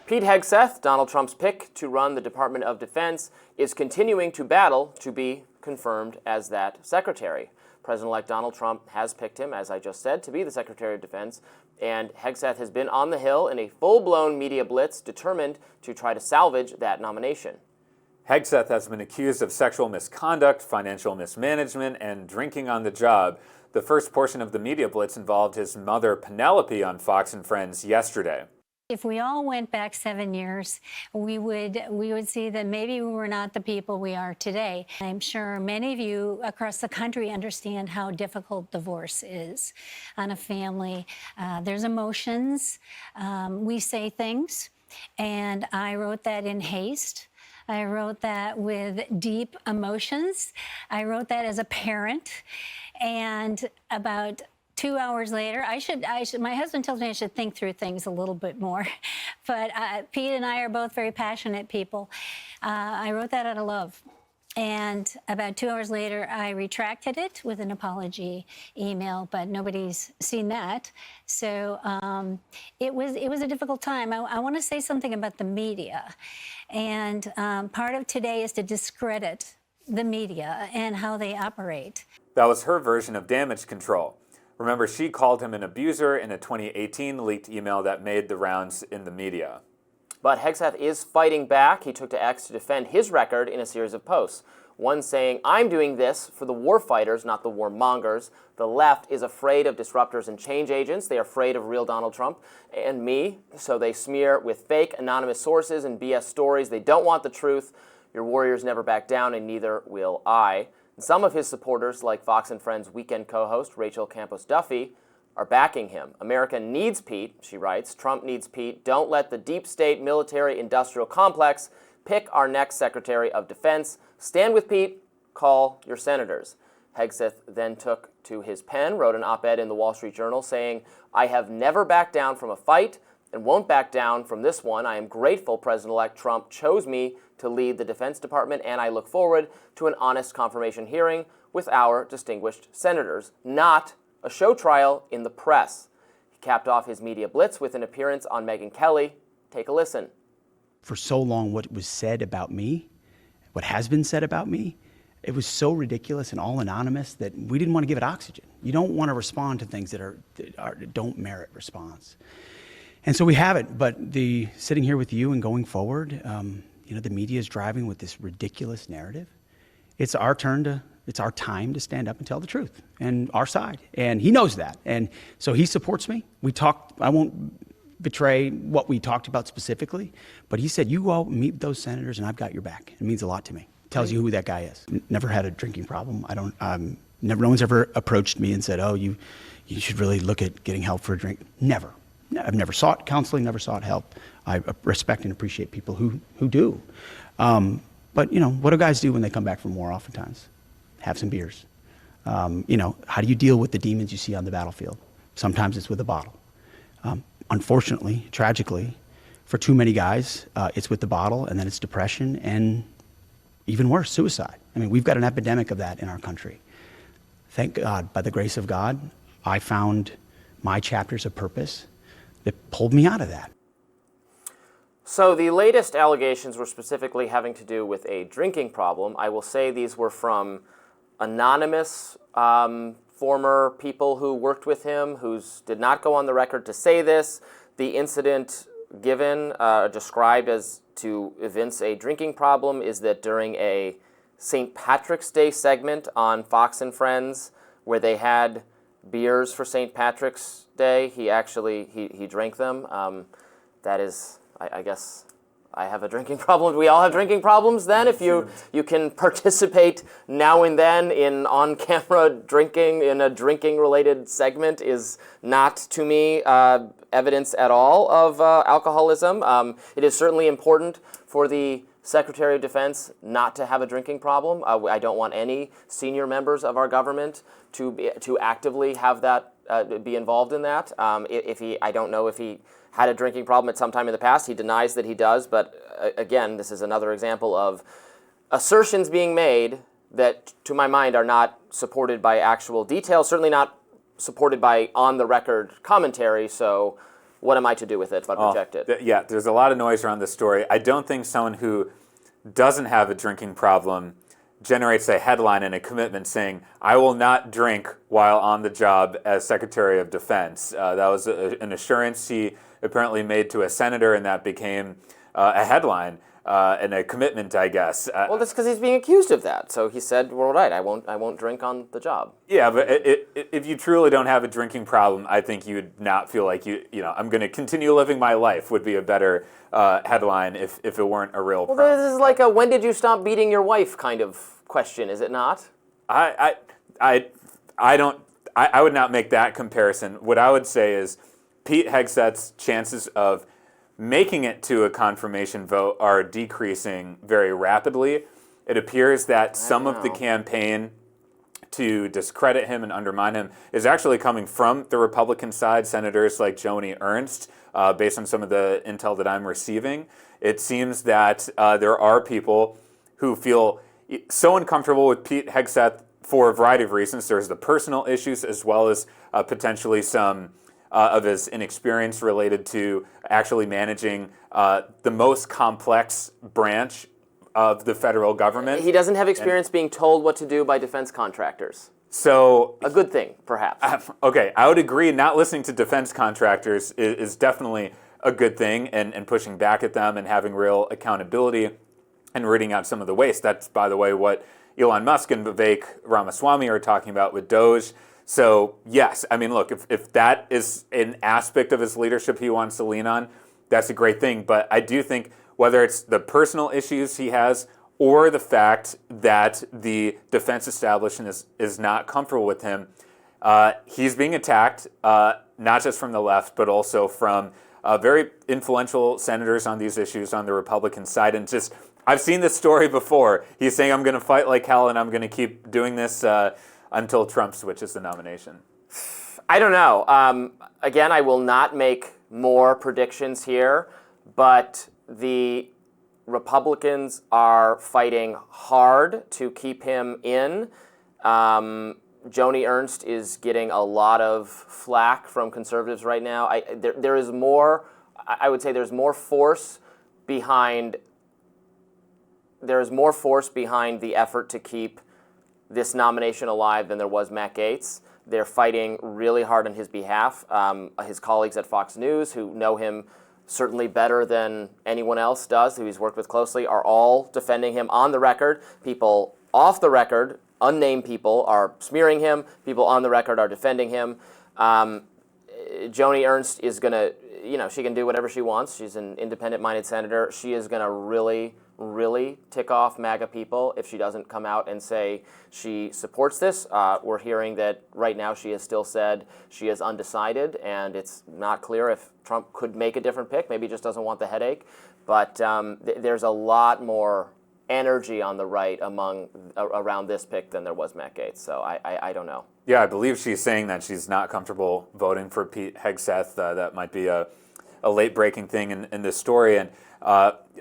Pete Hegseth, Donald Trump's pick to run the Department of Defense, is continuing to battle to be confirmed as that secretary. President-elect Donald Trump has picked him, as I just said, to be the Secretary of Defense, and Hegseth has been on the Hill in a full-blown media blitz, determined to try to salvage that nomination. Hegseth has been accused of sexual misconduct, financial mismanagement, and drinking on the job. The first portion of the media blitz involved his mother, Penelope, on Fox and Friends yesterday. If we all went back 7 years, we would see that maybe we were not the people we are today. I'm sure many of you across the country understand how difficult divorce is on a family. There's emotions. We say things, and I wrote that in haste. I wrote that with deep emotions. I wrote that as a parent, and about 2 hours later, my husband tells me I should think through things a little bit more, but Pete and I are both very passionate people. I wrote that out of love. And about 2 hours later, I retracted it with an apology email, but nobody's seen that. So it was a difficult time. I want to say something about the media. And part of today is to discredit the media and how they operate. That was her version of damage control. Remember, she called him an abuser in a 2018 leaked email that made the rounds in the media. But Hegseth is fighting back. He took to X to defend his record in a series of posts. One saying, "I'm doing this for the war fighters, not the warmongers. The left is afraid of disruptors and change agents. They are afraid of real Donald Trump and me, so they smear with fake anonymous sources and BS stories. They don't want the truth. Your warriors never back down, and neither will I." Some of his supporters, like Fox and Friends weekend co-host Rachel Campos Duffy, are backing him. "America needs Pete," she writes. "Trump needs Pete. Don't let the deep state military-industrial complex pick our next Secretary of Defense. Stand with Pete. Call your senators." Hegseth then took to his pen, wrote an op-ed in the Wall Street Journal saying, "I have never backed down from a fight and won't back down from this one. I am grateful President-elect Trump chose me to lead the Defense Department, and I look forward to an honest confirmation hearing with our distinguished senators, not a show trial in the press." He capped off his media blitz with an appearance on Megyn Kelly. Take a listen. For so long, what was said about me, what has been said about me, it was so ridiculous and all anonymous that we didn't want to give it oxygen. You don't want to respond to things that don't merit response. And so we haven't, but sitting here with you and going forward, the media is driving with this ridiculous narrative. It's our time to stand up and tell the truth and our side. And he knows that. And so he supports me. I won't betray what we talked about specifically, but he said, "You go out and meet those senators and I've got your back." It means a lot to me. Tells you who that guy is. Never had a drinking problem. No one's ever approached me and said, "Oh, you should really look at getting help for a drink." Never. I've never sought counseling, never sought help. I respect and appreciate people who do. But what do guys do when they come back from war oftentimes? Have some beers. How do you deal with the demons you see on the battlefield? Sometimes it's with a bottle. Unfortunately, tragically, for too many guys, it's with the bottle, and then it's depression, and even worse, suicide. I mean, we've got an epidemic of that in our country. Thank God, by the grace of God, I found my chapters of purpose that pulled me out of that. So the latest allegations were specifically having to do with a drinking problem. I will say these were from anonymous former people who worked with him, who did not go on the record to say this. The incident given, described as to evince a drinking problem, is that during a St. Patrick's Day segment on Fox and Friends, where they had beers for St. Patrick's Day, he drank them. That is, I guess I have a drinking problem. We all have drinking problems then. If you can participate now and then in on-camera drinking in a drinking-related segment is not, to me, evidence at all of alcoholism. It is certainly important for the Secretary of Defense not to have a drinking problem. I don't want any senior members of our government to actively have that be involved in that. I don't know if he had a drinking problem at some time in the past. He denies that he does, but again, this is another example of assertions being made that, to my mind, are not supported by actual details, certainly not supported by on-the-record commentary, so what am I to do with it but reject it? Yeah, there's a lot of noise around this story. I don't think someone who doesn't have a drinking problem generates a headline and a commitment saying, I will not drink while on the job as Secretary of Defense. That was an assurance he apparently made to a senator, and that became a headline and a commitment, I guess. Well, that's because he's being accused of that. So he said, well, right, I won't drink on the job. Yeah, but if you truly don't have a drinking problem, I think you would not feel like I'm going to continue living my life would be a better headline if it weren't a real problem. Well, this is like a when did you stop beating your wife kind of question, is it not? I would not make that comparison. What I would say is Pete Hegseth's chances of making it to a confirmation vote are decreasing very rapidly. It appears that some of the campaign to discredit him and undermine him is actually coming from the Republican side, senators like Joni Ernst, based on some of the intel that I'm receiving. It seems that there are people who feel so uncomfortable with Pete Hegseth for a variety of reasons. There's the personal issues as well as potentially some of his inexperience related to actually managing the most complex branch of the federal government. He doesn't have experience being told what to do by defense contractors. So a good thing, perhaps. Okay, I would agree. Not listening to defense contractors is definitely a good thing, and pushing back at them and having real accountability and rooting out some of the waste. That's, by the way, what Elon Musk and Vivek Ramaswamy are talking about with Doge. So, yes, I mean, look, if that is an aspect of his leadership he wants to lean on, that's a great thing. But I do think whether it's the personal issues he has or the fact that the defense establishment is not comfortable with him, he's being attacked, not just from the left, but also from very influential senators on these issues on the Republican side. And just, I've seen this story before. He's saying, I'm going to fight like hell and I'm going to keep doing this until Trump switches the nomination. I don't know. Again, I will not make more predictions here, but the Republicans are fighting hard to keep him in. Joni Ernst is getting a lot of flack from conservatives right now. There is more, I would say there's more force behind the effort to keep this nomination alive than there was Matt Gaetz. They're fighting really hard on his behalf. His colleagues at Fox News, who know him certainly better than anyone else does, who he's worked with closely, are all defending him on the record. People off the record, unnamed people, are smearing him. People on the record are defending him. Joni Ernst is going to, she can do whatever she wants. She's an independent-minded senator. She is going to really tick off MAGA people if she doesn't come out and say she supports this. We're hearing that right now she has still said she is undecided, and it's not clear if Trump could make a different pick. Maybe he just doesn't want the headache. But there's a lot more energy on the right around this pick than there was Matt Gaetz. So I don't know. Yeah, I believe she's saying that she's not comfortable voting for Pete Hegseth. That might be a late-breaking thing in this story. And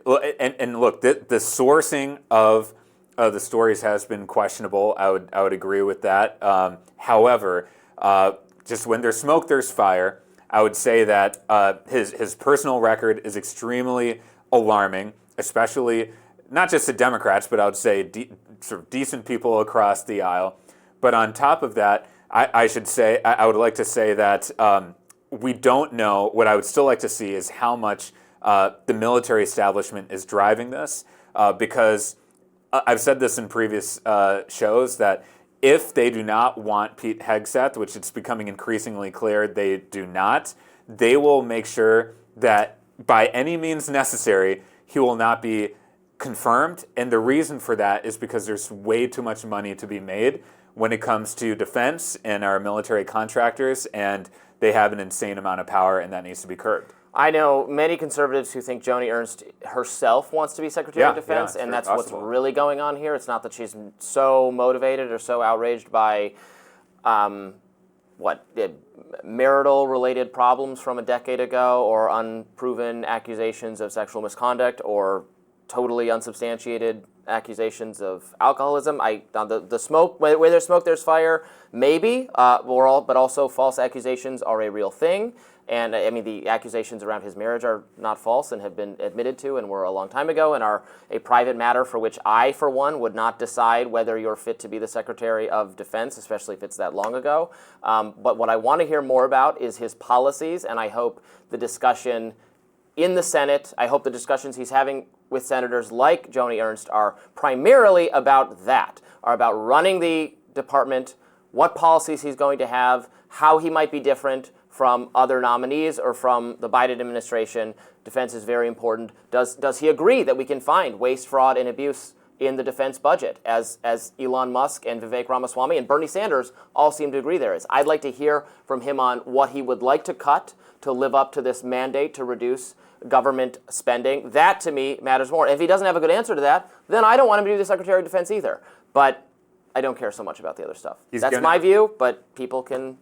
look, the sourcing of the stories has been questionable. I would agree with that. However, just when there's smoke, there's fire. I would say that his personal record is extremely alarming, especially not just to Democrats, but I would say sort of decent people across the aisle. But on top of that, I would like to say that we don't know. What I would still like to see is how much the military establishment is driving this, because I've said this in previous shows that if they do not want Pete Hegseth, which it's becoming increasingly clear they do not, they will make sure that by any means necessary, he will not be confirmed. And the reason for that is because there's way too much money to be made when it comes to defense and our military contractors, and they have an insane amount of power, and that needs to be curbed. I know many conservatives who think Joni Ernst herself wants to be Secretary of Defense, and that's possible. What's really going on here. It's not that she's so motivated or so outraged by marital-related problems from a decade ago, or unproven accusations of sexual misconduct, or totally unsubstantiated accusations of alcoholism. The smoke, where there's smoke, there's fire. Maybe, but also false accusations are a real thing. And I mean, the accusations around his marriage are not false and have been admitted to and were a long time ago and are a private matter for which I, for one, would not decide whether you're fit to be the Secretary of Defense, especially if it's that long ago. But what I want to hear more about is his policies, and I hope the discussion in the Senate, I hope the discussions he's having with senators like Joni Ernst are primarily about that, are about running the department, what policies he's going to have, how he might be different from other nominees or from the Biden administration. Defense is very important. Does he agree that we can find waste, fraud, and abuse in the defense budget, as Elon Musk and Vivek Ramaswamy and Bernie Sanders all seem to agree there is? I'd like to hear from him on what he would like to cut to live up to this mandate to reduce government spending. That, to me, matters more. And if he doesn't have a good answer to that, then I don't want him to be the Secretary of Defense either. But I don't care so much about the other stuff. That's my view, but people can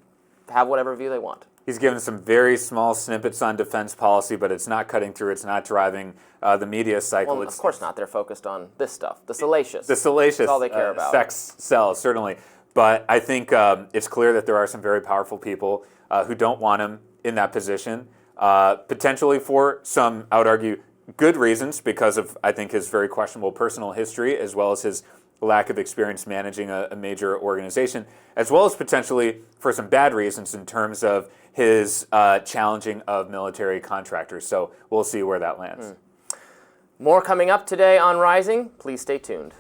have whatever view they want. He's given some very small snippets on defense policy, but it's not cutting through. It's not driving the media cycle. Well, of course not. They're focused on this stuff, the salacious. The salacious. That's all they care about. Sex sells, certainly. But I think it's clear that there are some very powerful people who don't want him in that position, potentially for some, I would argue, good reasons, because of, I think, his very questionable personal history, as well as his lack of experience managing a major organization, as well as potentially for some bad reasons in terms of his challenging of military contractors. So we'll see where that lands. More coming up today on Rising. Please stay tuned.